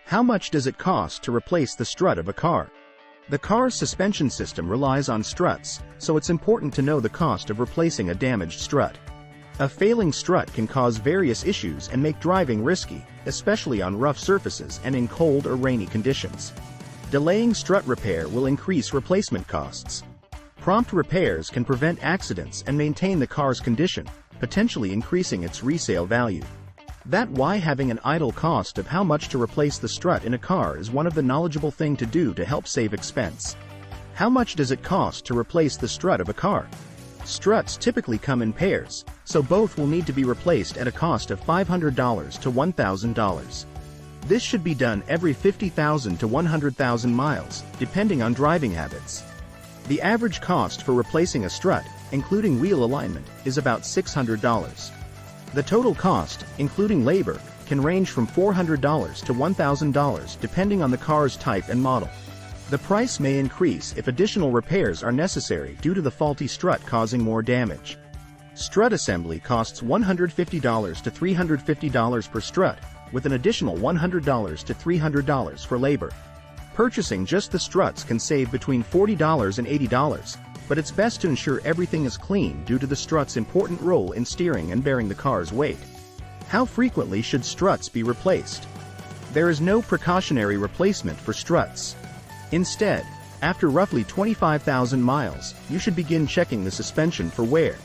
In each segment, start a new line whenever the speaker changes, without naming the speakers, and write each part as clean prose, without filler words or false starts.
How much does it cost to replace the strut of a car? The car's suspension system relies on struts, so it's important to know the cost of replacing a damaged strut. A failing strut can cause various issues and make driving risky, especially on rough surfaces and in cold or rainy conditions. Delaying strut repair will increase replacement costs. Prompt repairs can prevent accidents and maintain the car's condition, potentially increasing its resale value. That's why having an idle cost of how much to replace the strut in a car is one of the knowledgeable thing to do to help save expense. How much does it cost to replace the strut of a car? Struts typically come in pairs, so both will need to be replaced at a cost of $500 to $1,000. This should be done every 50,000 to 100,000 miles, depending on driving habits. The average cost for replacing a strut, including wheel alignment, is about $600. The total cost, including labor, can range from $400 to $1,000 depending on the car's type and model. The price may increase if additional repairs are necessary due to the faulty strut causing more damage. Strut assembly costs $150 to $350 per strut, with an additional $100 to $300 for labor. Purchasing just the struts can save between $40 and $80. But it's best to ensure everything is clean due to the strut's important role in steering and bearing the car's weight. How frequently should struts be replaced? There is no precautionary replacement for struts. Instead, after roughly 25,000 miles, you should begin checking the suspension for wear.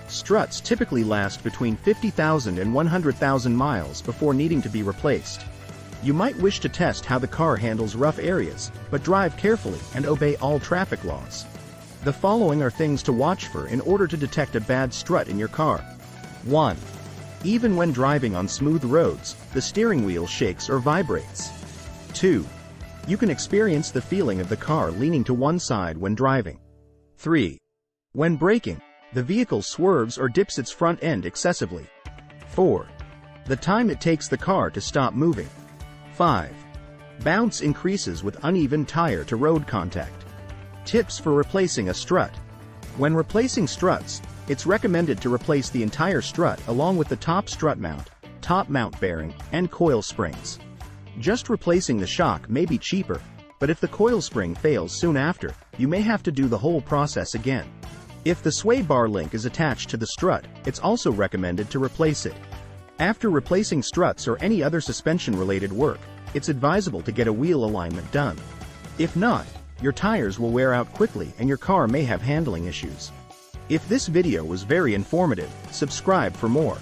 Struts typically last between 50,000 and 100,000 miles before needing to be replaced. You might wish to test how the car handles rough areas, but drive carefully and obey all traffic laws. The following are things to watch for in order to detect a bad strut in your car. 1. Even when driving on smooth roads, the steering wheel shakes or vibrates. 2. You can experience the feeling of the car leaning to one side when driving. 3. When braking, the vehicle swerves or dips its front end excessively. 4. The time it takes the car to stop moving. 5. Bounce increases with uneven tire-to-road contact. Tips for replacing a strut. When replacing struts, it's recommended to replace the entire strut along with the top strut mount, top mount bearing, and coil springs. Just replacing the shock may be cheaper, but if the coil spring fails soon after, you may have to do the whole process again. If the sway bar link is attached to the strut, it's also recommended to replace it. After replacing struts or any other suspension-related work, it's advisable to get a wheel alignment done. If not, your tires will wear out quickly and your car may have handling issues. If this video was very informative, subscribe for more.